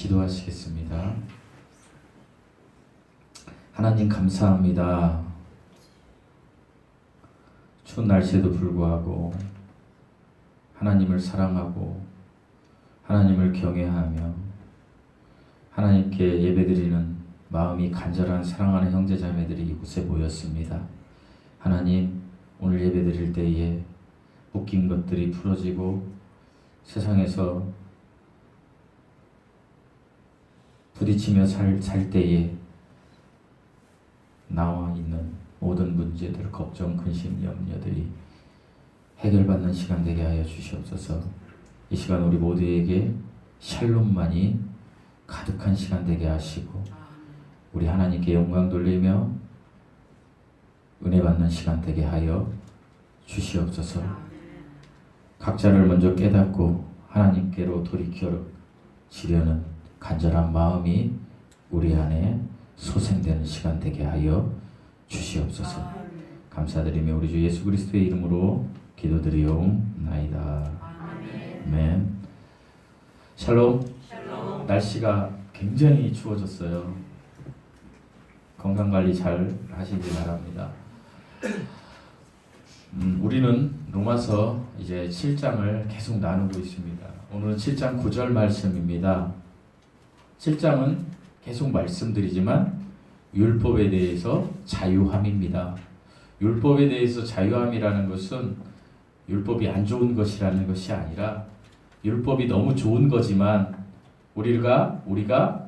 기도하시겠습니다. 하나님 감사합니다. 추운 날씨에도 불구하고 하나님을 사랑하고 하나님을 경외하며 하나님께 예배드리는 마음이 간절한 사랑하는 형제자매들이 이곳에 모였습니다. 하나님, 오늘 예배드릴 때에 묶인 것들이 풀어지고 세상에서 부딪히며 살 때에 나와 있는 모든 문제들, 걱정, 근심, 염려들이 해결받는 시간 되게 하여 주시옵소서. 이 시간 우리 모두에게 샬롬만이 가득한 시간 되게 하시고 우리 하나님께 영광 돌리며 은혜 받는 시간 되게 하여 주시옵소서. 각자를 먼저 깨닫고 하나님께로 돌이켜지려는 간절한 마음이 우리 안에 소생되는 시간 되게 하여 주시옵소서. 감사드리며 우리 주 예수 그리스도의 이름으로 기도드리옵나이다. 아멘. 샬롬. 날씨가 굉장히 추워졌어요. 건강관리 잘 하시기 바랍니다. 우리는 로마서 이제 7장을 계속 나누고 있습니다. 오늘은 7장 9절 말씀입니다. 7장은 계속 말씀드리지만 율법에 대해서 자유함입니다. 율법에 대해서 자유함이라는 것은 율법이 안 좋은 것이라는 것이 아니라 율법이 너무 좋은 거지만 우리가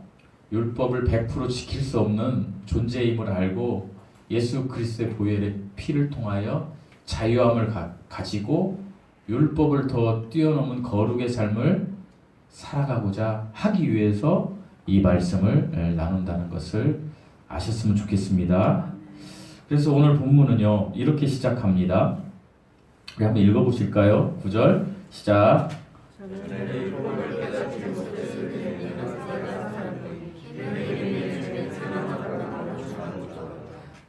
율법을 100% 지킬 수 없는 존재임을 알고 예수 그리스도의 보혈의 피를 통하여 자유함을 가지고 율법을 더 뛰어넘은 거룩의 삶을 살아가고자 하기 위해서 이 말씀을 나눈다는 것을 아셨으면 좋겠습니다. 그래서 오늘 본문은요 이렇게 시작합니다. 우리 한번 읽어보실까요? 9절 시작.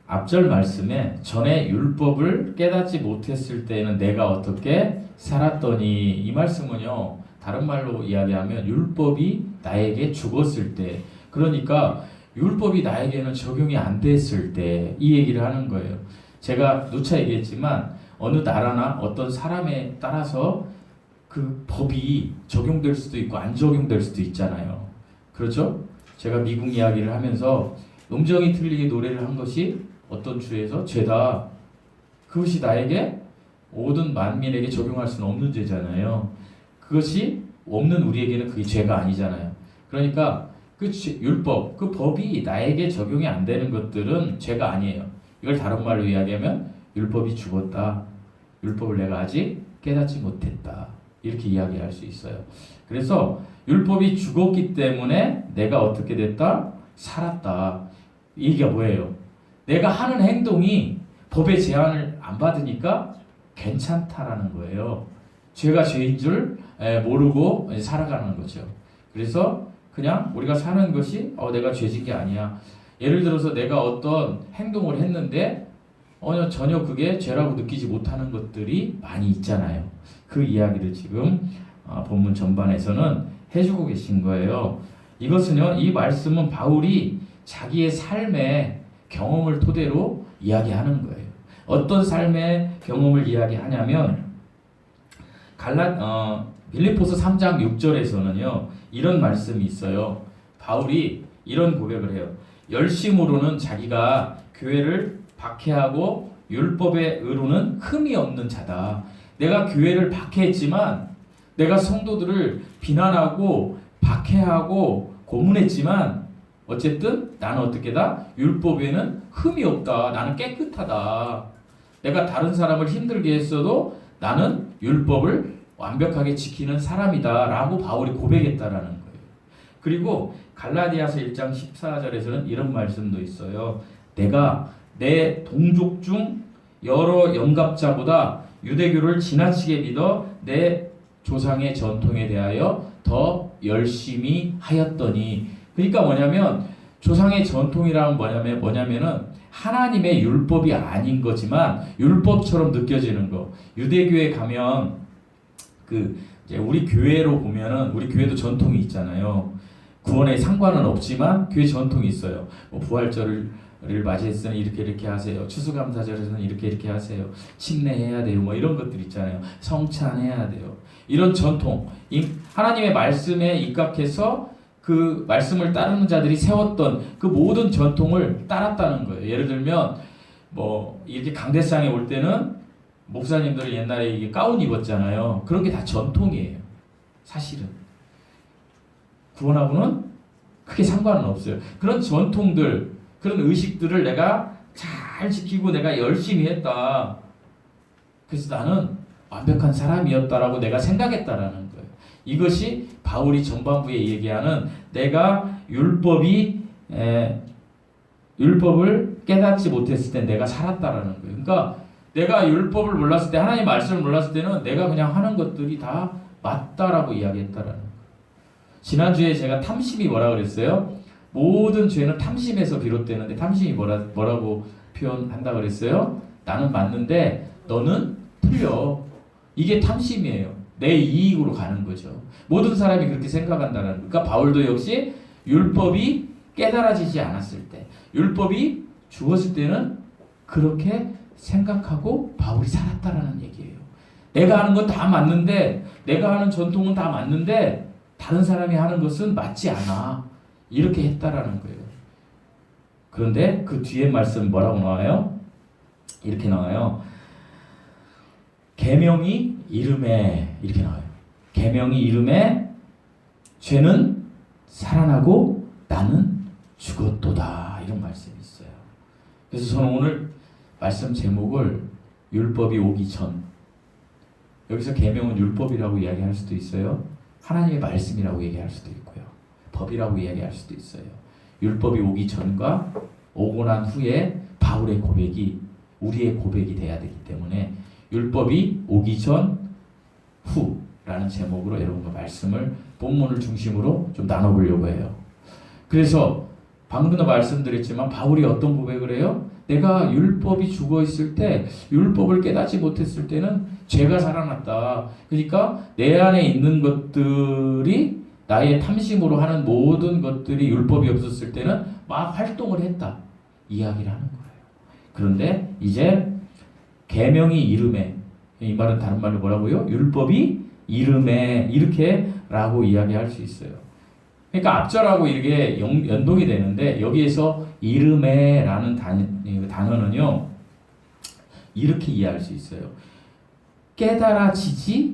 앞절 말씀에 전에 율법을 깨닫지 못했을 때에는 내가 어떻게 살았더니, 이 말씀은요 다른 말로 이야기하면 율법이 나에게 죽었을 때, 그러니까 율법이 나에게는 적용이 안 됐을 때 이 얘기를 하는 거예요. 제가 누차 얘기했지만 어느 나라나 어떤 사람에 따라서 그 법이 적용될 수도 있고 안 적용될 수도 있잖아요. 그렇죠? 제가 미국 이야기를 하면서 음정이 틀리게 노래를 한 것이 어떤 주에서 죄다. 그것이 나에게 모든 만민에게 적용할 수는 없는 죄잖아요. 그것이 없는 우리에게는 그게 죄가 아니잖아요. 그러니까 그 율법, 그 법이 나에게 적용이 안 되는 것들은 죄가 아니에요. 이걸 다른 말로 이야기하면 율법이 죽었다. 율법을 내가 아직 깨닫지 못했다. 이렇게 이야기할 수 있어요. 그래서 율법이 죽었기 때문에 내가 어떻게 됐다? 살았다. 이 얘기가 뭐예요? 내가 하는 행동이 법의 제한을 안 받으니까 괜찮다라는 거예요. 죄가 죄인 줄 모르고 살아가는 거죠. 그래서 그냥 우리가 사는 것이 내가 죄진 게 아니야. 예를 들어서 내가 어떤 행동을 했는데 전혀 그게 죄라고 느끼지 못하는 것들이 많이 있잖아요. 그 이야기를 지금 본문 전반에서는 해주고 계신 거예요. 이것은요, 이 말씀은 바울이 자기의 삶의 경험을 토대로 이야기하는 거예요. 어떤 삶의 경험을 이야기하냐면 빌립보서 3장 6절에서는요 이런 말씀이 있어요. 바울이 이런 고백을 해요. 열심으로는 자기가 교회를 박해하고 율법의 의로는 흠이 없는 자다. 내가 교회를 박해했지만, 내가 성도들을 비난하고 박해하고 고문했지만 어쨌든 나는 어떻게다? 율법에는 흠이 없다. 나는 깨끗하다. 내가 다른 사람을 힘들게 했어도 나는 율법을 완벽하게 지키는 사람이다 라고 바울이 고백했다라는 거예요. 그리고 갈라디아서 1장 14절에서는 이런 말씀도 있어요. 내가 내 동족 중 여러 영갑자보다 유대교를 지나치게 믿어 내 조상의 전통에 대하여 더 열심히 하였더니, 그러니까 뭐냐면 조상의 전통이란 뭐냐면은 하나님의 율법이 아닌 거지만 율법처럼 느껴지는 거. 유대교에 가면 이제 우리 교회로 보면은 우리 교회도 전통이 있잖아요. 구원에 상관은 없지만 교회 전통이 있어요. 뭐 부활절을 맞이했으니 이렇게 하세요. 추수감사절에서는 이렇게 하세요. 침례해야 돼요. 뭐 이런 것들 있잖아요. 성찬해야 돼요. 이런 전통, 하나님의 말씀에 입각해서 그 말씀을 따르는 자들이 세웠던 그 모든 전통을 따랐다는 거예요. 예를 들면 뭐 이렇게 강대상에 올 때는 목사님들은 옛날에 이게 가운 입었잖아요. 그런 게 다 전통이에요. 사실은 구원하고는 크게 상관은 없어요. 그런 전통들, 그런 의식들을 내가 잘 지키고 내가 열심히 했다. 그래서 나는 완벽한 사람이었다라고 내가 생각했다라는 거예요. 이것이 바울이 전반부에 얘기하는 내가 율법을 깨닫지 못했을 때 내가 살았다라는 거예요. 그러니까 내가 율법을 몰랐을 때, 하나님 말씀을 몰랐을 때는 내가 그냥 하는 것들이 다 맞다라고 이야기했다라는 거예요. 지난주에 제가 탐심이 뭐라 그랬어요? 모든 죄는 탐심에서 비롯되는데 탐심이 뭐라고 표현한다 그랬어요? 나는 맞는데 너는 틀려. 이게 탐심이에요. 내 이익으로 가는 거죠. 모든 사람이 그렇게 생각한다는 거예요. 그러니까 바울도 역시 율법이 깨달아지지 않았을 때, 율법이 죽었을 때는 그렇게 생각하고 바울이 살았다라는 얘기예요. 내가 하는 건 다 맞는데, 내가 하는 전통은 다 맞는데 다른 사람이 하는 것은 맞지 않아. 이렇게 했다라는 거예요. 그런데 그 뒤에 말씀 뭐라고 나와요? 이렇게 나와요. 계명이 이름에, 이렇게 나와요. 계명이 이름에 죄는 살아나고 나는 죽었도다. 이런 말씀이 있어요. 그래서 저는 오늘 말씀 제목을 율법이 오기 전, 여기서 계명은 율법이라고 이야기할 수도 있어요. 하나님의 말씀이라고 얘기할 수도 있고요. 법이라고 이야기할 수도 있어요. 율법이 오기 전과 오고 난 후에 바울의 고백이 우리의 고백이 돼야 되기 때문에 율법이 오기 전, 후라는 제목으로 여러분과 말씀을, 본문을 중심으로 좀 나눠보려고 해요. 그래서 방금도 말씀드렸지만 바울이 어떤 고백을 해요? 내가 율법이 죽어 있을 때, 율법을 깨닫지 못했을 때는 죄가 살아났다. 그러니까 내 안에 있는 것들이, 나의 탐심으로 하는 모든 것들이 율법이 없었을 때는 막 활동을 했다. 이야기를 하는 거예요. 그런데 이제 계명이 이름에, 이 말은 다른 말로 뭐라고요? 율법이 이름에, 이렇게 라고 이야기할 수 있어요. 그러니까 앞절하고 이게 연동이 되는데 여기에서 이름에 라는 단어는요 이렇게 이해할 수 있어요. 깨달아졌을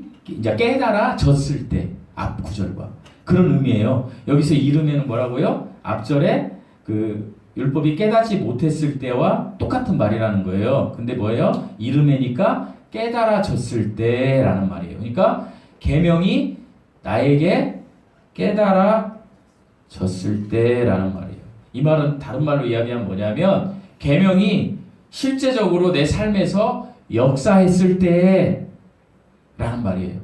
때, 앞 구절과 그런 의미예요. 여기서 이름에는 뭐라고요? 앞절에 그 율법이 깨닫지 못했을 때와 똑같은 말이라는 거예요. 근데 뭐예요? 이름에니까 깨달아졌을 때라는 말이에요. 그러니까 계명이 나에게 깨달아졌을 때라는 말이에요. 이 말은 다른 말로 이야기하면 뭐냐면 계명이 실제적으로 내 삶에서 역사했을 때라는 말이에요.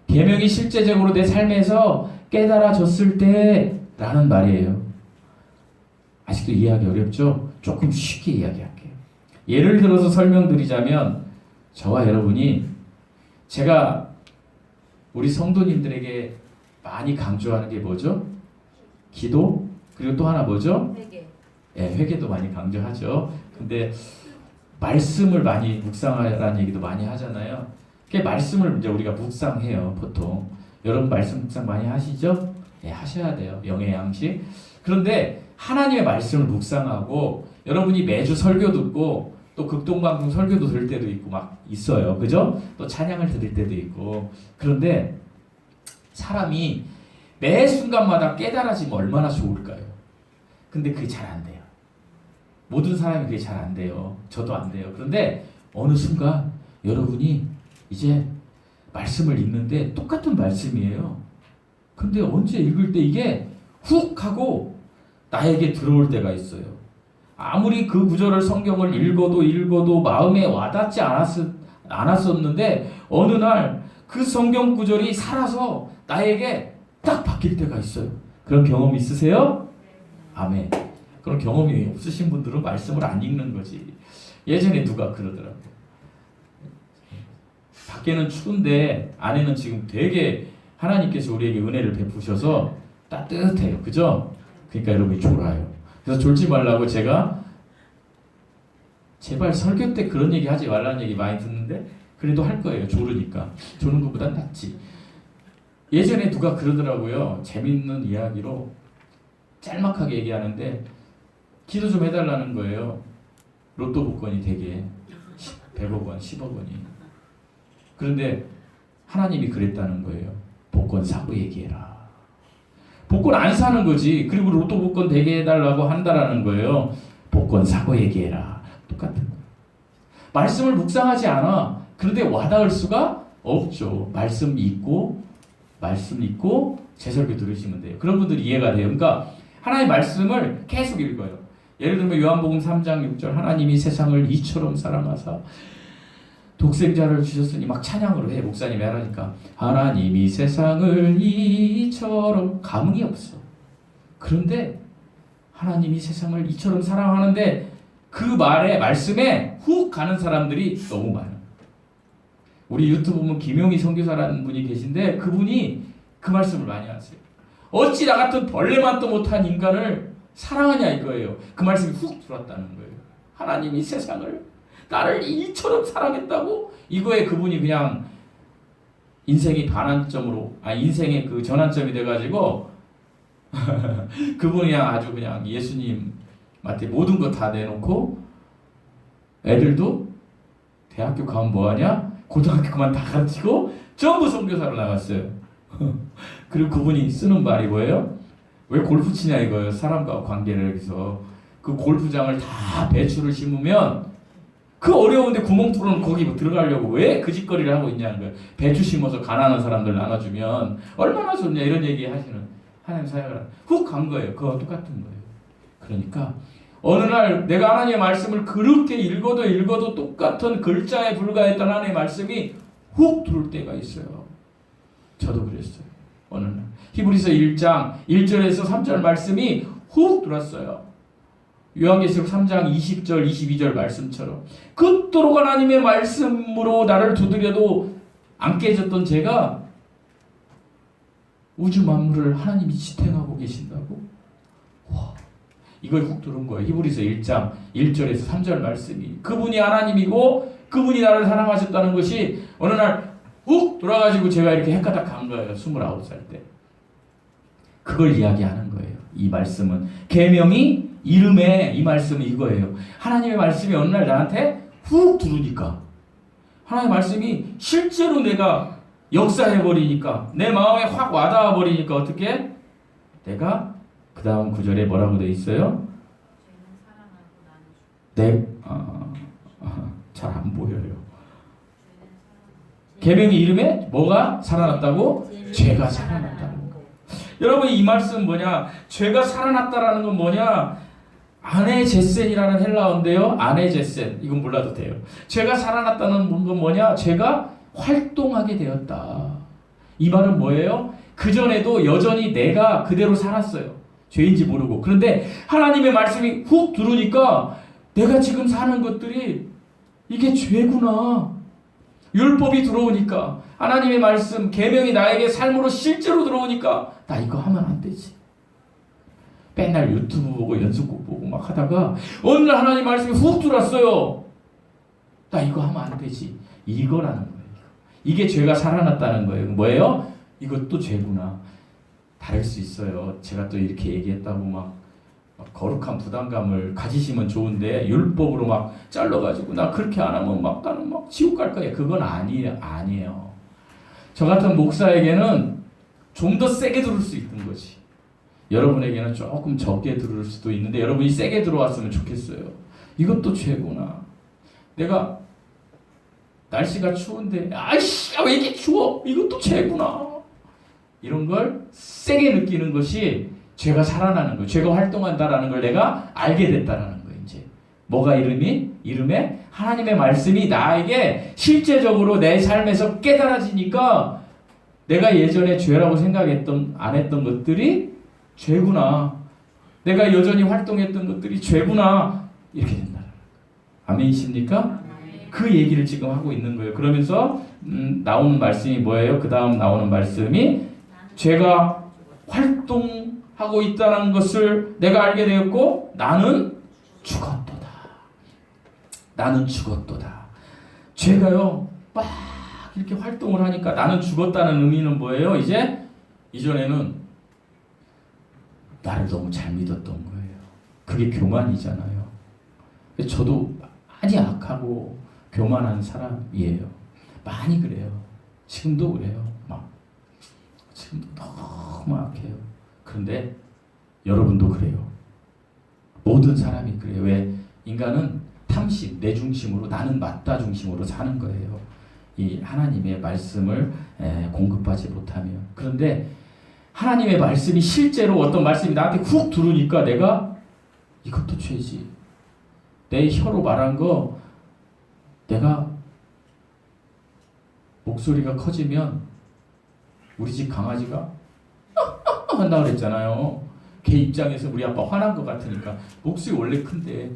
계명이 실제적으로 내 삶에서 깨달아졌을 때라는 말이에요. 아직도 이해하기 어렵죠? 조금 쉽게 이야기할게요. 예를 들어서 설명드리자면 저와 여러분이, 제가 우리 성도님들에게 많이 강조하는 게 뭐죠? 기도, 그리고 또 하나 뭐죠? 회개. 예, 회개도 많이 강조하죠. 근데 말씀을 많이 묵상하라는 얘기도 많이 하잖아요. 그 말씀을 이제 우리가 묵상해요, 보통. 여러분 말씀 묵상 많이 하시죠? 예, 하셔야 돼요. 영의 양식. 그런데 하나님의 말씀을 묵상하고 여러분이 매주 설교 듣고 또 극동방송 설교도 들을 때도 있고 막 있어요. 그죠? 또 찬양을 들을 때도 있고. 그런데 사람이 매 순간마다 깨달아지면 얼마나 좋을까요? 근데 그게 잘 안 돼요. 모든 사람이 그게 잘 안 돼요. 저도 안 돼요. 그런데 어느 순간 여러분이 이제 말씀을 읽는데 똑같은 말씀이에요. 근데 언제 읽을 때 이게 훅 하고 나에게 들어올 때가 있어요. 아무리 그 구절을 성경을 읽어도 마음에 와닿지 않았었는데 어느 날 그 성경 구절이 살아서 나에게 딱 바뀔 때가 있어요. 그런 경험 있으세요? 아멘. 그런 경험이 없으신 분들은 말씀을 안 읽는 거지. 예전에 누가 그러더라고요. 밖에는 추운데 안에는 지금 되게 하나님께서 우리에게 은혜를 베푸셔서 따뜻해요. 그죠? 그러니까 여러분이 졸아요. 그래서 졸지 말라고 제가 제발 설교 때 그런 얘기 하지 말라는 얘기 많이 듣는데 그래도 할 거예요. 졸으니까. 조는 것보단 낫지. 예전에 누가 그러더라고요. 재밌는 이야기로 짤막하게 얘기하는데 기도 좀 해달라는 거예요. 로또 복권이 되게 100억 원, 10억 원이. 그런데 하나님이 그랬다는 거예요. 복권 사고 얘기해라. 복권 안 사는 거지. 그리고 로또 복권 되게 해달라고 한다라는 거예요. 복권 사고 얘기해라. 똑같은 거. 말씀을 묵상하지 않아. 그런데 와닿을 수가 없죠. 말씀 읽고 제 설교 들으시면 돼요. 그런 분들이 이해가 돼요. 그러니까 하나님의 말씀을 계속 읽어요. 예를 들면 요한복음 3장 6절 하나님이 세상을 이처럼 사랑하사 독생자를 주셨으니 막 찬양으로 해. 목사님이 하라니까 하나님이 세상을 이처럼 감흥이 없어. 그런데 하나님이 세상을 이처럼 사랑하는데 그 말씀에 훅 가는 사람들이 너무 많아. 우리 유튜브 보면 김용희 선교사라는 분이 계신데 그분이 그 말씀을 많이 하세요. 어찌 나 같은 벌레만도 못한 인간을 사랑하냐 이거예요. 그 말씀이 훅 들어왔다는 거예요. 하나님이 세상을 나를 이처럼 사랑했다고? 이거에 그분이 그냥 인생이 반환점으로 인생의 그 전환점이 돼가지고 그분이 그냥 아주 그냥 예수님한테 모든 거 다 내놓고 애들도 대학교 가면 뭐하냐? 고등학교 그만 다 가르치고 전부 선교사로 나갔어요. 그리고 그분이 쓰는 말이 뭐예요? 왜 골프 치냐 이거예요. 사람과 관계를 해서 그 골프장을 다 배추를 심으면 그 어려운데 구멍 뚫어놓은 거기 뭐 들어가려고 왜 그 짓거리를 하고 있냐는 거예요. 배추 심어서 가난한 사람들 나눠주면 얼마나 좋냐 이런 얘기 하시는 하나님 사역을 훅 간 거예요. 그거 똑같은 거예요. 그러니까 어느 날 내가 하나님의 말씀을 그렇게 읽어도 똑같은 글자에 불과했던 하나님의 말씀이 훅 들어올 때가 있어요. 저도 그랬어요. 어느 날 히브리서 1장 1절에서 3절 말씀이 훅 들어왔어요. 요한계시록 3장 20절 22절 말씀처럼 그토록 하나님의 말씀으로 나를 두드려도 안 깨졌던 제가 우주 만물을 하나님이 지탱하고 계신다고? 와, 이걸 훅 들은 거예요. 히브리서 1장 1절에서 3절 말씀이 그분이 하나님이고 그분이 나를 사랑하셨다는 것이 어느 날 훅 돌아가지고 제가 이렇게 헷가닥 간 거예요. 29살 때. 그걸 이야기하는 거예요. 이 말씀은 계명이 이름에 이 말씀은 이거예요. 하나님의 말씀이 어느 날 나한테 훅 들으니까 하나님의 말씀이 실제로 내가 역사해버리니까 내 마음에 확 와닿아 버리니까 어떻게? 내가 그 다음 구절에 뭐라고 돼 있어요? 잘 안 보여요. 계명의 이름에 뭐가 살아났다고? 죄가 살아났다는 거. 여러분 이 말씀 뭐냐? 죄가 살아났다라는 건 뭐냐? 아네제센이라는 헬라어인데요. 아네제센 이건 몰라도 돼요. 죄가 살아났다는 건 뭐냐? 죄가 활동하게 되었다. 이 말은 뭐예요? 그전에도 여전히 내가 그대로 살았어요. 죄인지 모르고. 그런데 하나님의 말씀이 훅 들으니까 내가 지금 사는 것들이 이게 죄구나. 율법이 들어오니까 하나님의 말씀, 계명이 나에게 삶으로 실제로 들어오니까 나 이거 하면 안 되지. 맨날 유튜브 보고 연습곡 보고 막 하다가 어느 날 하나님 말씀이 훅 들어왔어요. 나 이거 하면 안 되지. 이거라는 거예요. 이게 죄가 살아났다는 거예요. 뭐예요? 이것도 죄구나. 다를 수 있어요. 제가 또 이렇게 얘기했다고 막 거룩한 부담감을 가지시면 좋은데 율법으로 막 잘라가지고 나 그렇게 안 하면 막 나는 막 지옥 갈 거야. 그건 아니에요. 저 같은 목사에게는 좀 더 세게 들을 수 있는 거지. 여러분에게는 조금 적게 들을 수도 있는데 여러분이 세게 들어왔으면 좋겠어요. 이것도 죄구나. 내가 날씨가 추운데 아이씨 왜 이렇게 추워? 이것도 죄구나. 이런 걸 세게 느끼는 것이 죄가 살아나는 거예요. 죄가 활동한다라는 걸 내가 알게 됐다라는 거예요. 이제 뭐가 이름에 하나님의 말씀이 나에게 실제적으로 내 삶에서 깨달아지니까 내가 예전에 죄라고 생각했던 안 했던 것들이 죄구나. 내가 여전히 활동했던 것들이 죄구나. 이렇게 된다. 아멘이십니까? 그 얘기를 지금 하고 있는 거예요. 그러면서 나오는 말씀이 뭐예요? 그 다음 나오는 말씀이 죄가 활동하게 하고 있다는 것을 내가 알게 되었고 나는 죽었도다. 나는 죽었도다. 죄가요 막 이렇게 활동을 하니까 나는 죽었다는 의미는 뭐예요? 이전에는 나를 너무 잘 믿었던 거예요. 그게 교만이잖아요. 저도 많이 악하고 교만한 사람이에요. 많이 그래요. 지금도 그래요. 지금도 너무 악해요. 그런데 여러분도 그래요. 모든 사람이 그래요. 왜? 인간은 탐심, 내 중심으로, 나는 맞다 중심으로 사는 거예요. 이 하나님의 말씀을 공급하지 못하면. 그런데 하나님의 말씀이 실제로 어떤 말씀이 나한테 훅 들어오니까 내가 이것도 죄지. 내 혀로 말한 거 내가 목소리가 커지면 우리 집 강아지가 한다고 그랬잖아요. 걔 입장에서 우리 아빠 화난 것 같으니까 목소리 원래 큰데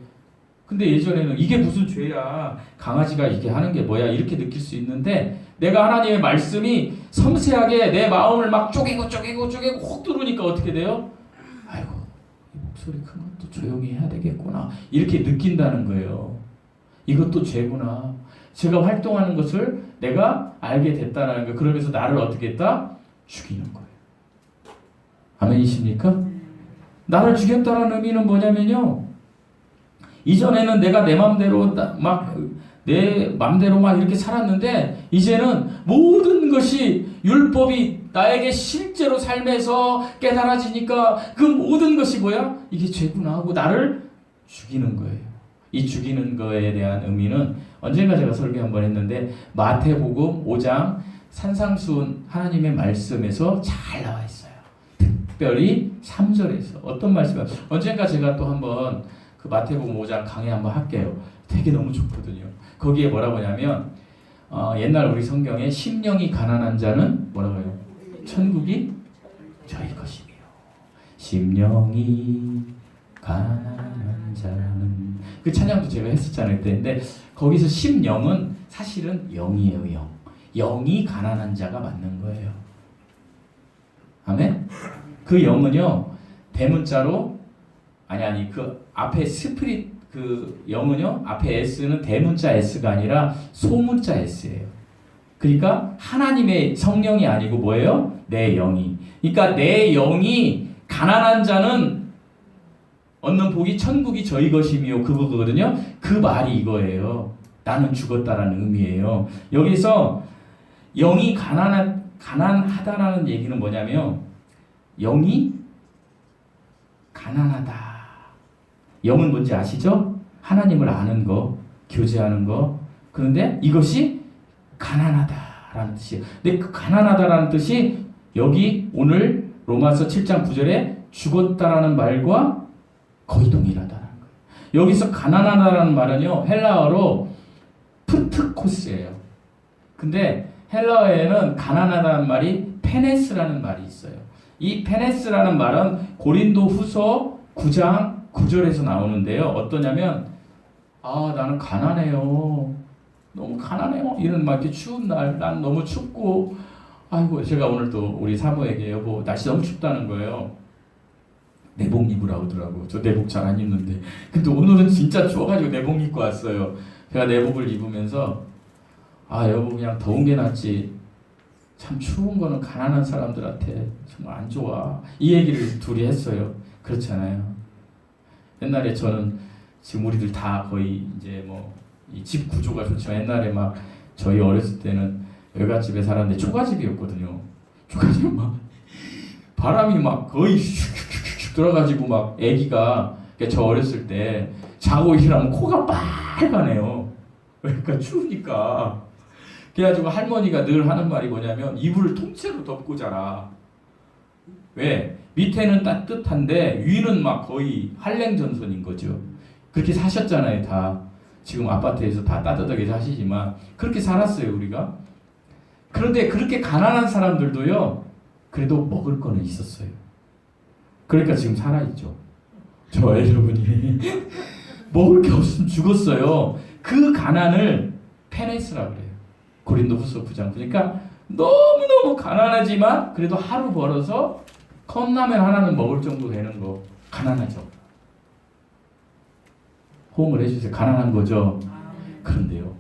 근데 예전에는 이게 무슨 죄야 강아지가 이렇게 하는 게 뭐야 이렇게 느낄 수 있는데 내가 하나님의 말씀이 섬세하게 내 마음을 막 쪼개고 혹 들어오니까 어떻게 돼요? 아이고 이 목소리 큰 것도 조용히 해야 되겠구나 이렇게 느낀다는 거예요. 이것도 죄구나. 제가 활동하는 것을 내가 알게 됐다는 거예요. 그러면서 나를 어떻게 했다? 죽이는 거예요. 아멘이십니까? 나를 죽였다는 의미는 뭐냐면요. 이전에는 내가 내 맘대로 막 이렇게 살았는데 이제는 모든 것이 율법이 나에게 실제로 삶에서 깨달아지니까 그 모든 것이 뭐야? 이게 죄구나 하고 나를 죽이는 거예요. 이 죽이는 거에 대한 의미는 언젠가 제가 설교 한번 했는데 마태복음 5장 산상수훈 하나님의 말씀에서 잘 나와 있어요. 특별히 3절에서 어떤 말씀이에요? 언젠가 제가 또 한번 그 마태복음 5장 강의 한번 할게요. 되게 너무 좋거든요. 거기에 뭐라고 하냐면 옛날 우리 성경에 심령이 가난한 자는 뭐라고 해요? 천국이 저희 것이며 심령이 가난한 자는 그 찬양도 제가 했었잖아요. 그때 거기서 심령은 사실은 영이에요. 영. 영이 가난한 자가 맞는 거예요. 아멘? 그 영은요 대문자로 그 앞에 스피릿 그 영은요 앞에 S는 대문자 S가 아니라 소문자 S예요. 그러니까 하나님의 성령이 아니고 뭐예요? 내 영이. 그러니까 내 영이 가난한 자는 얻는 복이 천국이 저희 것이며 그거거든요. 그 말이 이거예요. 나는 죽었다라는 의미예요. 여기서 영이 가난하다라는 얘기는 뭐냐면 영이 가난하다. 영은 뭔지 아시죠? 하나님을 아는 거, 교제하는 거. 그런데 이것이 가난하다라는 뜻이에요. 근데 그 가난하다라는 뜻이 여기 오늘 로마서 7장 9절에 죽었다라는 말과 거의 동일하다라는 거예요. 여기서 가난하다라는 말은요 헬라어로 프트코스예요. 근데 헬라어에는 가난하다는 말이 페네스라는 말이 있어요. 이 페네스라는 말은 고린도후서 9장 9절에서 나오는데요. 어떠냐면 나는 가난해요. 너무 가난해요. 이런 막 이렇게 추운 날, 난 너무 춥고 아이고 제가 오늘 또 우리 사모에게 여보 날씨 너무 춥다는 거예요. 내복 입으라고 하더라고. 저 내복 잘 안 입는데. 근데 오늘은 진짜 추워가지고 내복 입고 왔어요. 제가 내복을 입으면서 여보 그냥 더운 게 낫지. 참 추운 거는 가난한 사람들한테 정말 안 좋아. 이 얘기를 둘이 했어요. 그렇잖아요. 옛날에 저는 지금 우리들 다 거의 이제 이 집 구조가 좋지만 옛날에 막 저희 어렸을 때는 외갓집에 살았는데 초가집이었거든요. 초가집 막 바람이 막 거의 슉슉슉슉 들어가지고 막 애기가 저 어렸을 때 자고 일어나면 코가 빨가네요. 그러니까 추우니까. 그래가지고 할머니가 늘 하는 말이 뭐냐면 이불을 통째로 덮고 자라. 왜? 밑에는 따뜻한데 위는 막 거의 한랭전선인 거죠. 그렇게 사셨잖아요, 다. 지금 아파트에서 다 따뜻하게 사시지만 그렇게 살았어요, 우리가. 그런데 그렇게 가난한 사람들도요, 그래도 먹을 거는 있었어요. 그러니까 지금 살아있죠. 저 여러분이 먹을 게 없으면 죽었어요. 그 가난을 페네스라고 그래요. 고린도후서 9장. 그러니까 너무너무 가난하지만 그래도 하루 벌어서 컵라면 하나는 먹을 정도 되는 거 가난하죠. 호응을 해주세요. 가난한 거죠. 그런데요.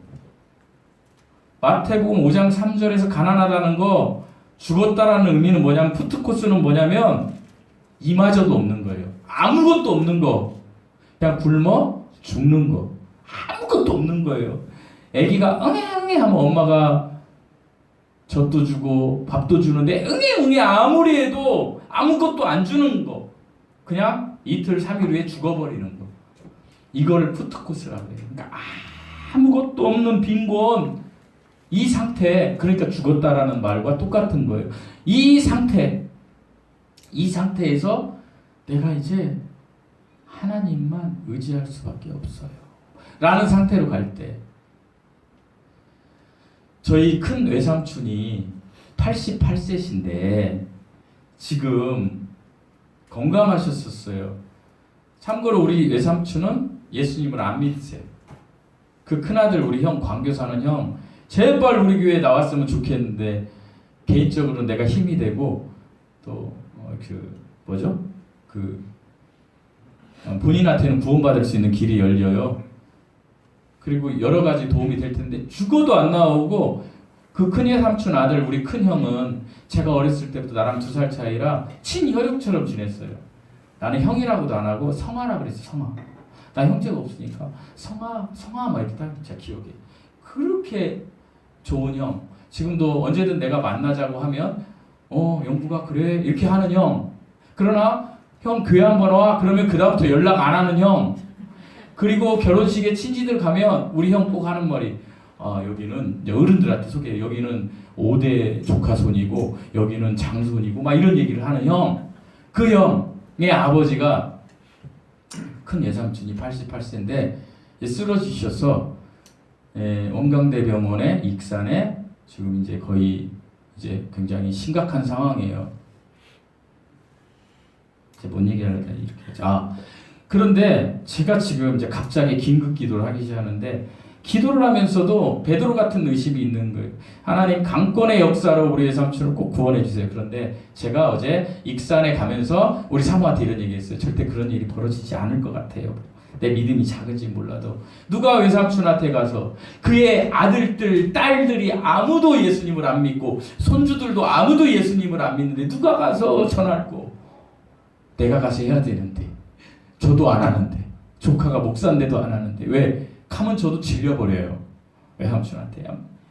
마태복음 5장 3절에서 가난하다는 거 죽었다라는 의미는 뭐냐면 푸트코스는 뭐냐면 이마저도 없는 거예요. 아무것도 없는 거. 그냥 굶어 죽는 거. 아무것도 없는 거예요. 아기가 응애 하면 엄마가 젖도 주고 밥도 주는데 응애 아무리 해도 아무것도 안 주는 거. 그냥 이틀 3일 후에 죽어버리는 거. 이거를 푸트코스라고 해요. 그러니까 아무것도 없는 빈곤. 이 상태, 그러니까 죽었다라는 말과 똑같은 거예요. 이 상태에서 내가 이제 하나님만 의지할 수밖에 없어요. 라는 상태로 갈 때, 저희 큰 외삼촌이 88세신데 지금 건강하셨었어요. 참고로 우리 외삼촌은 예수님을 안 믿으세요. 그 큰아들 우리 형 광교사는 형 제발 우리 교회에 나왔으면 좋겠는데 개인적으로 내가 힘이 되고 또 본인한테는 구원받을 수 있는 길이 열려요. 그리고 여러 가지 도움이 될 텐데 죽어도 안 나오고 그 큰예 삼촌 아들 우리 큰 형은 제가 어렸을 때부터 나랑 2살 차이라 친혈육처럼 지냈어요. 나는 형이라고도 안 하고 성아라 그랬어. 성아. 나 형제가 없으니까 성아 막 이렇게 딱 제 기억에. 그렇게 좋은 형. 지금도 언제든 내가 만나자고 하면 영구가 그래 이렇게 하는 형. 그러나 형 교회 한번 와 그러면 그 다음부터 연락 안 하는 형. 그리고 결혼식에 친지들 가면 우리 형 꼭 하는 말이 여기는 어른들한테 소개해. 여기는 5대 조카손이고 여기는 장손이고 막 이런 얘기를 하는 형. 그 형의 아버지가 큰 예삼촌이 88세인데 쓰러지셔서 원광대병원에 익산에 지금 이제 거의 이제 굉장히 심각한 상황이에요. 이제 뭔 얘기를 이렇게 하죠. 그런데 제가 지금 이제 갑자기 긴급 기도를 하기 시작하는데 기도를 하면서도 베드로 같은 의심이 있는 거예요. 하나님 강권의 역사로 우리 외삼촌을 꼭 구원해 주세요. 그런데 제가 어제 익산에 가면서 우리 사모한테 이런 얘기했어요. 절대 그런 일이 벌어지지 않을 것 같아요. 내 믿음이 작은지 몰라도 누가 외삼촌한테 가서 그의 아들들, 딸들이 아무도 예수님을 안 믿고 손주들도 아무도 예수님을 안 믿는데 누가 가서 전할고 내가 가서 해야 되는데 저도 안 하는데 조카가 목사인데도 안 하는데 왜? 가면 저도 질려버려요. 외삼촌한테.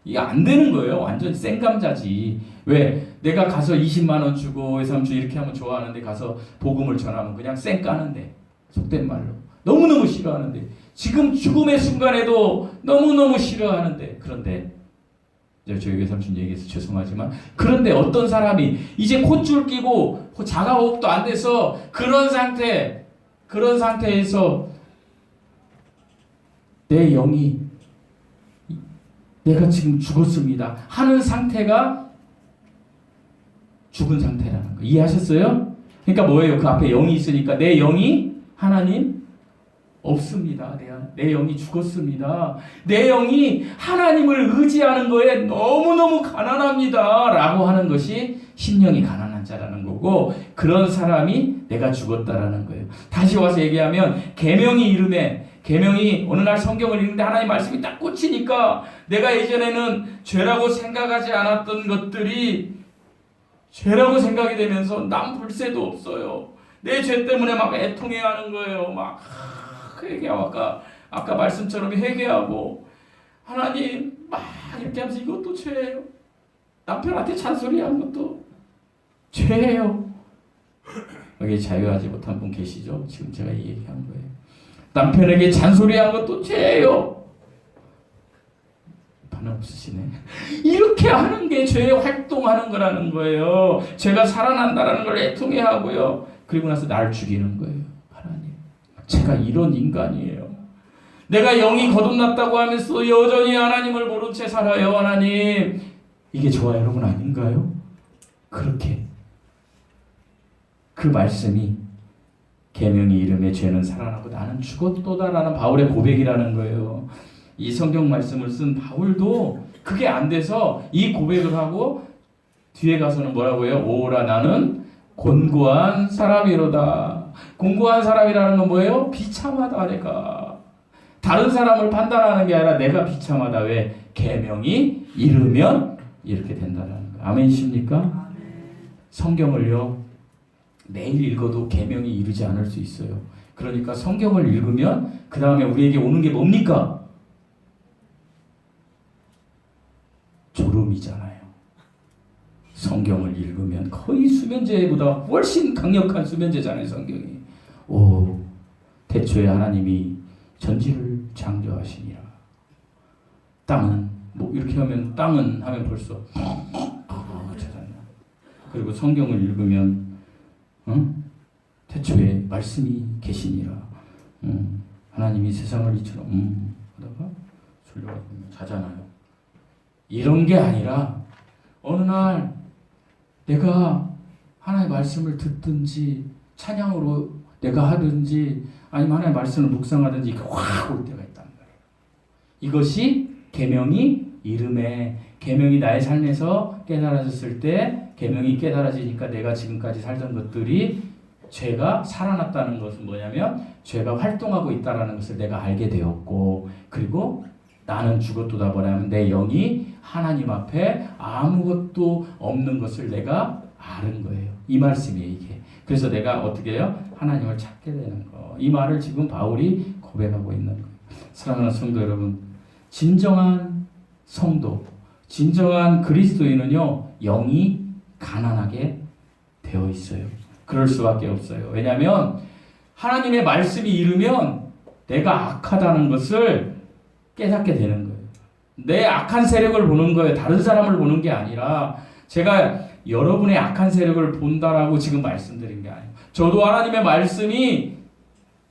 이게 안 되는 거예요. 완전히 생감자지. 왜? 내가 가서 20만 원 주고 외삼촌 이렇게 하면 좋아하는데 가서 복음을 전하면 그냥 쌩 까는데 속된 말로 너무너무 싫어하는데 지금 죽음의 순간에도 너무너무 싫어하는데 그런데 저희 외삼촌 얘기해서 죄송하지만 그런데 어떤 사람이 이제 콧줄 끼고 자가호흡도 안 돼서 그런 상태에서 내 영이 내가 지금 죽었습니다 하는 상태가 죽은 상태라는 거 이해하셨어요? 그러니까 뭐예요? 그 앞에 영이 있으니까 내 영이 하나님 없습니다. 내 영이 죽었습니다. 내 영이 하나님을 의지하는 거에 너무너무 가난합니다 라고 하는 것이 심령이 가난한 자라는 거고 그런 사람이 내가 죽었다라는 거예요. 다시 와서 얘기하면 계명이 어느 날 성경을 읽는데 하나님 말씀이 딱 꽂히니까 내가 예전에는 죄라고 생각하지 않았던 것들이 죄라고 생각이 되면서 남 불새도 없어요. 내 죄 때문에 막 애통해야 하는 거예요. 막 회개하고 아까 말씀처럼 회개하고 하나님 막 이렇게 하면서 이것도 죄예요. 남편한테 잔소리한 것도 죄예요. 여기 자유하지 못한 분 계시죠? 지금 제가 이 얘기한 거예요. 남편에게 잔소리한 것도 죄예요. 반응 없으시네. 이렇게 하는 게 죄의 활동하는 거라는 거예요. 죄가 살아난다는 걸 애통해 하고요. 그리고 나서 날 죽이는 거예요. 하나님, 제가 이런 인간이에요. 내가 영이 거듭났다고 하면서 여전히 하나님을 모른 채 살아요. 하나님, 이게 저와 여러분 아닌가요? 그렇게 그 말씀이 계명의 이름에 죄는 살아나고 나는 죽었도다라는 바울의 고백이라는 거예요. 이 성경 말씀을 쓴 바울도 그게 안 돼서 이 고백을 하고 뒤에 가서는 뭐라고 해요? 오라 나는 곤고한 사람이로다. 곤고한 사람이라는 건 뭐예요? 비참하다. 내가 다른 사람을 판단하는 게 아니라 내가 비참하다. 왜? 계명이 이르면 이렇게 된다는 거예요. 아멘이십니까? 성경을요 매일 읽어도 계명이 이르지 않을 수 있어요. 그러니까 성경을 읽으면 그 다음에 우리에게 오는 게 뭡니까? 졸음이잖아요. 성경을 읽으면 거의 수면제보다 훨씬 강력한 수면제잖아요. 성경이. 오, 태초에 하나님이 전지를 창조하시니라. 땅은 뭐 이렇게 하면 땅은 하면 벌써 찾았나. 그리고 성경을 읽으면 태초에 말씀이 계시니라. 하나님이 세상을 이처럼 하다가 졸려가 자잖아요. 이런 게 아니라 어느 날 내가 하나님의 말씀을 듣든지 찬양으로 내가 하든지 아니면 하나님의 말씀을 묵상하든지 확 올 때가 있단 말이에요. 이것이 계명이 이름에 계명이 나의 삶에서 깨달아졌을 때 계명이 깨달아지니까 내가 지금까지 살던 것들이 죄가 살아났다는 것은 뭐냐면 죄가 활동하고 있다는 것을 내가 알게 되었고 그리고 나는 죽었도다 뭐냐면 내 영이 하나님 앞에 아무것도 없는 것을 내가 아는 거예요. 이 말씀이에요. 이게. 그래서 내가 어떻게 해요? 하나님을 찾게 되는 거. 이 말을 지금 바울이 고백하고 있는 거예요. 사랑하는 성도 여러분, 진정한 성도, 진정한 그리스도인은요 영이 가난하게 되어 있어요. 그럴 수밖에 없어요. 왜냐하면 하나님의 말씀이 이르면 내가 악하다는 것을 깨닫게 되는 거예요. 내 악한 세력을 보는 거예요. 다른 사람을 보는 게 아니라 제가 여러분의 악한 세력을 본다라고 지금 말씀드린 게 아니에요. 저도 하나님의 말씀이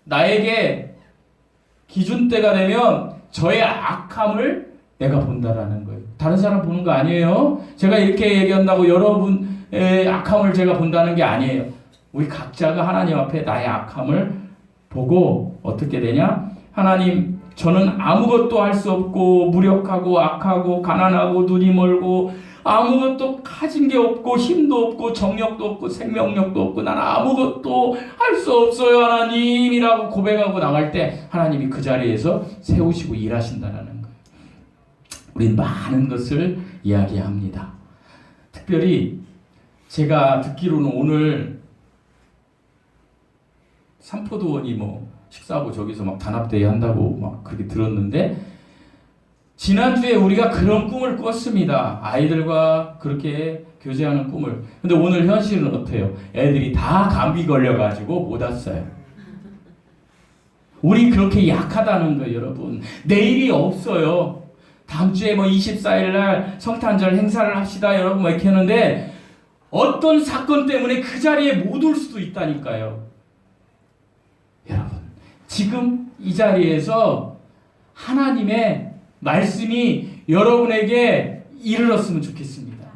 나에게 기준대가 되면 저의 악함을 내가 본다라는 거예요. 다른 사람 보는 거 아니에요. 제가 이렇게 얘기한다고 여러분의 악함을 제가 본다는 게 아니에요. 우리 각자가 하나님 앞에 나의 악함을 보고 어떻게 되냐? 하나님, 저는 아무것도 할 수 없고 무력하고 악하고 가난하고 눈이 멀고 아무것도 가진 게 없고 힘도 없고 정력도 없고 생명력도 없고 나는 아무것도 할 수 없어요 하나님이라고 고백하고 나갈 때 하나님이 그 자리에서 세우시고 일하신다는 거예요. 우린 많은 것을 이야기합니다. 특별히 제가 듣기로는 오늘 삼포도원이 뭐 식사하고 저기서 막 단합대회 한다고 막 그렇게 들었는데 지난주에 우리가 그런 꿈을 꿨습니다. 아이들과 그렇게 교제하는 꿈을. 근데 오늘 현실은 어때요? 애들이 다 감기 걸려가지고 못 왔어요. 우리 그렇게 약하다는 거예요, 여러분. 내일이 없어요. 다음 주에 뭐 24일 날 성탄절 행사를 합시다, 여러분 뭐 이렇게 하는데 어떤 사건 때문에 그 자리에 못 올 수도 있다니까요. 여러분, 지금 이 자리에서 하나님의 말씀이 여러분에게 이르렀으면 좋겠습니다.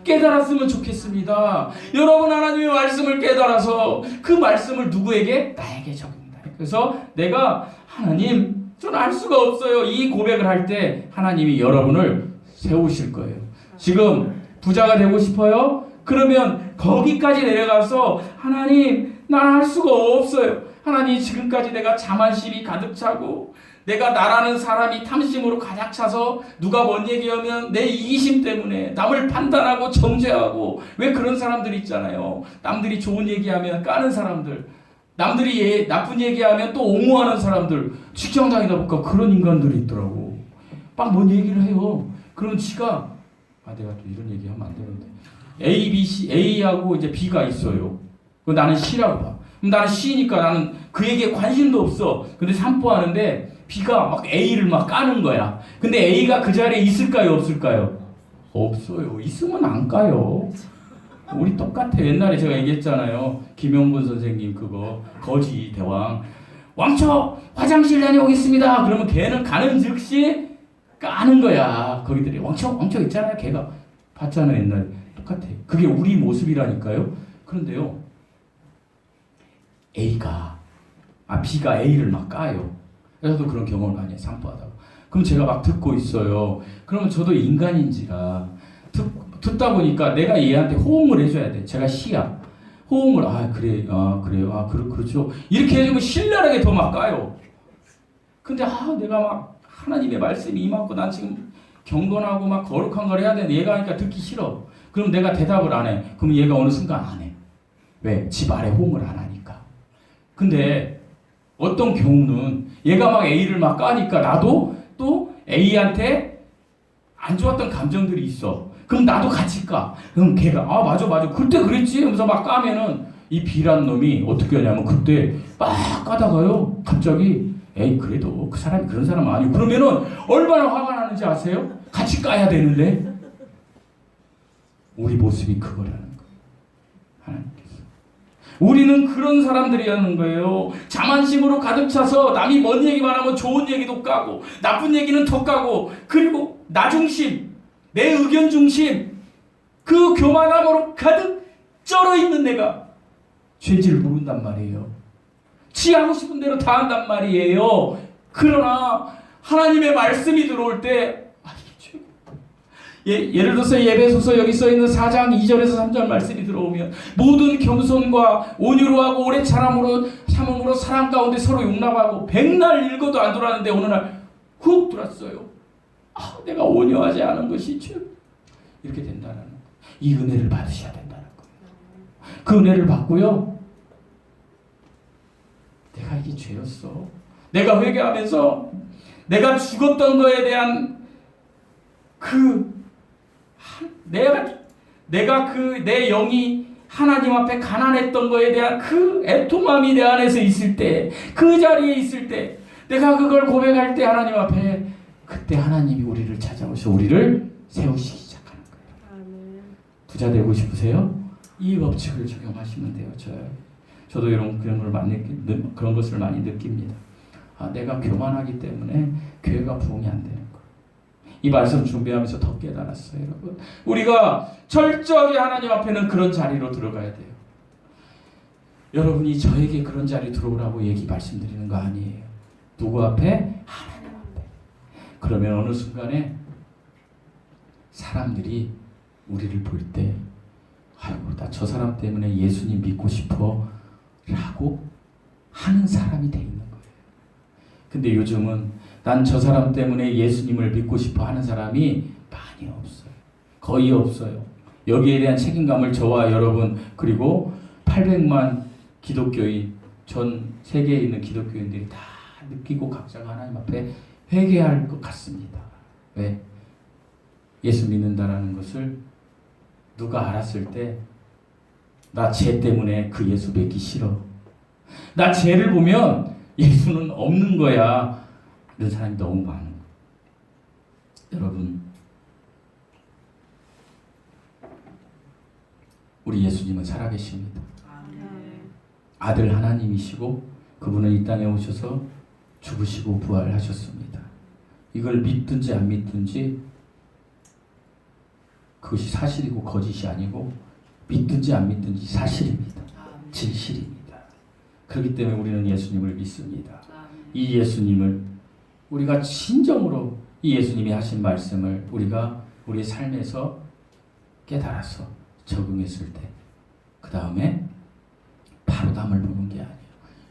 깨달았으면 좋겠습니다. 여러분 하나님의 말씀을 깨달아서 그 말씀을 누구에게? 나에게 적용다. 그래서 내가 하나님 저는 알 수가 없어요. 이 고백을 할 때 하나님이 여러분을 세우실 거예요. 지금 부자가 되고 싶어요? 그러면 거기까지 내려가서 하나님 난 할 수가 없어요. 하나님 지금까지 내가 자만심이 가득 차고 내가 나라는 사람이 탐심으로 가득 차서 누가 뭔 얘기하면 내 이기심 때문에 남을 판단하고 정죄하고 왜 그런 사람들 있잖아요. 남들이 좋은 얘기하면 까는 사람들, 남들이 나쁜 얘기하면 또 옹호하는 사람들, 직장 다니다 보니까 그런 인간들이 있더라고. 막 뭔 얘기를 해요. 그럼 지가 내가 또 이런 얘기하면 안 되는데 A, B, C, A하고 이제 B가 있어요. 나는 C라고 봐. 그럼 나는 C니까 나는 그 얘기에 관심도 없어. 근데 산보하는데 B가 막 A를 막 까는 거야. 근데 A가 그 자리에 있을까요? 없을까요? 없어요. 있으면 안 까요. 우리 똑같아. 옛날에 제가 얘기했잖아요. 김영곤 선생님 그거 거지 대왕. 왕초 화장실 다녀오겠습니다. 그러면 걔는 가는 즉시 까는 거야. 거기들이 왕초 있잖아요. 걔가 봤잖아요. 옛날에. 똑같아. 그게 우리 모습이라니까요. 그런데요. B가 A를 막 까요. 저도 그런 경험을 많이 해요. 산보하다가. 그럼 제가 막 듣고 있어요. 그러면 저도 인간인지라 듣다 보니까 내가 얘한테 호응을 해줘야 돼. 제가 C야. 호응을 그래 그래요 그렇죠 이렇게 해주면 신랄하게 더 막 까요. 근데 내가 막 하나님의 말씀이 임하고 난 지금 경건하고 막 거룩한 걸 해야 되는데 얘가 하니까 듣기 싫어. 그럼 내가 대답을 안 해. 그럼 얘가 어느 순간 안 해. 왜? 집 아래 호응을 안 하니까. 근데 어떤 경우는 얘가 막 A를 막 까니까 나도 또 A한테 안 좋았던 감정들이 있어. 그럼 나도 같이 까. 그럼 걔가 맞아 그때 그랬지 하면서 막 까면은 이 B라는 놈이 어떻게 하냐면 그때 막 까다가요 갑자기 에이 그래도 그 사람이 그런 사람 아니고 그러면은 얼마나 화가 나는지 아세요? 같이 까야 되는데 우리 모습이 그거라는 거예요. 하나님께서 우리는 그런 사람들이라는 거예요. 자만심으로 가득 차서 남이 뭔 얘기만 하면 좋은 얘기도 까고 나쁜 얘기는 더 까고 그리고 나 중심 내 의견 중심 그 교만함으로 가득 쩔어 있는 내가 죄질 모른단 말이에요. 지 하고 싶은 대로 다 한단 말이에요. 그러나 하나님의 말씀이 들어올 때 이게 최고. 예를 들어서 예배소서 여기 써있는 4장 2절에서 3절 말씀이 들어오면 모든 겸손과 온유로 하고 오래 참음으로 사랑 가운데 서로 용납하고 백날 읽어도 안 돌았는데 어느 날 훅 돌았어요. 내가 온유하지 않은 것이 죄. 이렇게 된다는 거예요. 이 은혜를 받으셔야 된다는 거예요. 그 은혜를 받고요. 내가 이게 죄였어. 내가 회개하면서 내가 죽었던 거에 대한 내가 내 영이 하나님 앞에 가난했던 거에 대한 그 애통함이 내 안에서 있을 때, 그 자리에 있을 때, 내가 그걸 고백할 때 하나님 앞에 그때 하나님이 우리를 찾아오셔 우리를 세우시기 시작하는 거예요. 부자 되고 싶으세요? 이 법칙을 적용하시면 돼요. 저도 그런 것을 많이 느낍니다. 내가 교만하기 때문에 교회가 부흥이 안 되는 거예요. 이 말씀 준비하면서 더 깨달았어요, 여러분. 우리가 철저하게 하나님 앞에는 그런 자리로 들어가야 돼요. 여러분이 저에게 그런 자리 들어오라고 말씀드리는 거 아니에요. 누구 앞에? 하나님 앞에. 그러면 어느 순간에 사람들이 우리를 볼 때 나 저 사람 때문에 예수님 믿고 싶어 라고 하는 사람이 돼 있는 거예요. 근데 요즘은 난 저 사람 때문에 예수님을 믿고 싶어 하는 사람이 많이 없어요. 거의 없어요. 여기에 대한 책임감을 저와 여러분 그리고 800만 기독교인 전 세계에 있는 기독교인들이 다 느끼고 각자가 하나님 앞에 회개할 것 같습니다. 왜? 예수 믿는다라는 것을 누가 알았을 때 나 죄 때문에 그 예수 믿기 싫어. 나 죄를 보면 예수는 없는 거야. 이런 사람이 너무 많은 거예요. 여러분, 우리 예수님은 살아계십니다. 아들 하나님이시고 그분은 이 땅에 오셔서 죽으시고 부활하셨습니다. 이걸 믿든지 안 믿든지 그것이 사실이고 거짓이 아니고 믿든지 안 믿든지 사실입니다. 진실입니다. 그렇기 때문에 우리는 예수님을 믿습니다. 이 예수님을 우리가 진정으로 이 예수님이 하신 말씀을 우리가 우리의 삶에서 깨달아서 적용했을 때 그 다음에 바로 담을 보는 게 아니에요.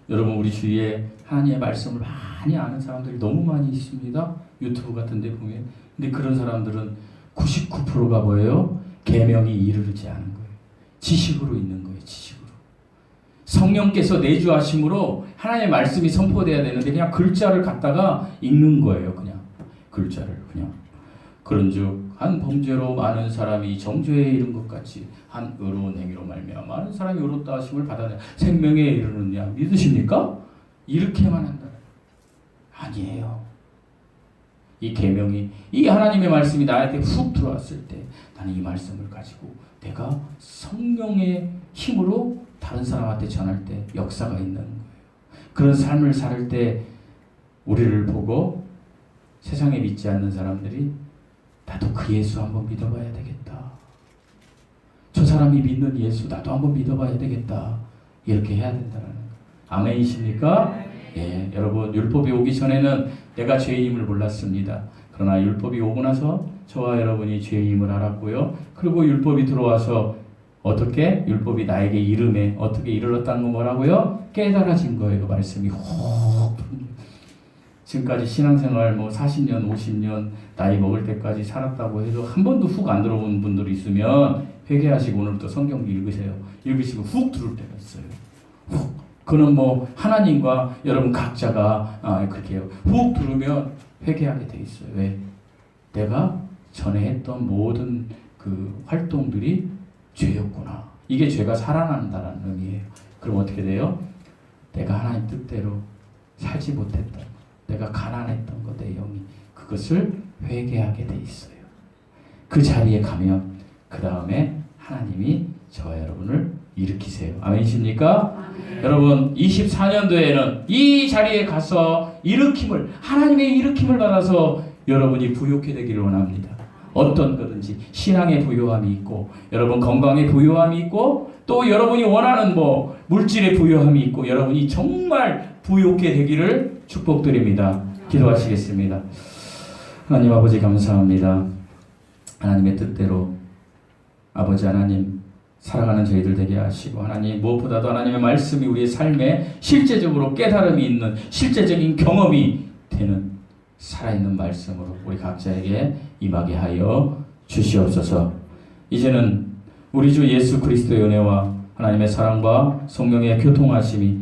여러분 우리 주위에 하나님의 말씀을 많이 아는 사람들이 너무 많이 있습니다. 유튜브 같은 데 보면. 근데 그런 사람들은 99%가 뭐예요? 계명이 이르르지 않은 거예요. 지식으로 있는 거예요. 지식으로. 성령께서 내주하심으로 하나님의 말씀이 선포돼야 되는데 그냥 글자를 갖다가 읽는 거예요. 그냥 글자를 그냥. 그런즉 한 범죄로 많은 사람이 정죄에 이른 것 같이 한 의로운 행위로 말미암아 많은 사람이 의롭다 하심을 받아내 생명에 이르느냐 믿으십니까? 이렇게만 한다. 아니에요. 이 계명이 이 하나님의 말씀이 나한테 훅 들어왔을 때 나는 이 말씀을 가지고 내가 성령의 힘으로 다른 사람한테 전할 때 역사가 있는 거예요. 그런 삶을 살 때 우리를 보고 세상에 믿지 않는 사람들이 나도 그 예수 한번 믿어봐야 되겠다. 저 사람이 믿는 예수 나도 한번 믿어봐야 되겠다. 이렇게 해야 된다는 거예요. 아멘이십니까? 예, 여러분 율법이 오기 전에는 내가 죄인임을 몰랐습니다. 그러나 율법이 오고 나서 저와 여러분이 죄인임을 알았고요. 그리고 율법이 들어와서 어떻게? 율법이 나에게 이름에 어떻게 이르렀다는 건 뭐라고요? 깨달아진 거예요. 말씀이 훅. 지금까지 신앙생활 뭐 40년, 50년 나이 먹을 때까지 살았다고 해도 한 번도 훅 안 들어온 분들이 있으면 회개하시고 오늘부터 성경 읽으세요. 읽으시고 훅 들을 때가 있어요. 훅. 그는 뭐 하나님과 여러분 각자가 그렇게 해요. 훅 들으면 회개하게 돼 있어요. 왜? 내가 전에 했던 모든 그 활동들이 죄였구나. 이게 죄가 살아난다는 의미예요. 그럼 어떻게 돼요? 내가 하나님 뜻대로 살지 못했다. 내가 가난했던 것, 내 영이 그것을 회개하게 돼 있어요. 그 자리에 가면 그 다음에 하나님이 저와 여러분을 일으키세요. 아멘이십니까? 아멘. 여러분 24년도에는 이 자리에 가서 하나님의 일으킴을 받아서 여러분이 부욕해 되기를 원합니다. 어떤 거든지 신앙의 부요함이 있고 여러분 건강의 부요함이 있고 또 여러분이 원하는 뭐 물질의 부요함이 있고 여러분이 정말 부욕해 되기를 축복드립니다. 기도하시겠습니다. 하나님 아버지 감사합니다. 하나님의 뜻대로 아버지 하나님 살아가는 저희들 되게 하시고 하나님 무엇보다도 하나님의 말씀이 우리의 삶에 실제적으로 깨달음이 있는 실제적인 경험이 되는 살아있는 말씀으로 우리 각자에게 임하게 하여 주시옵소서. 이제는 우리 주 예수 그리스도의 은혜와 하나님의 사랑과 성령의 교통하심이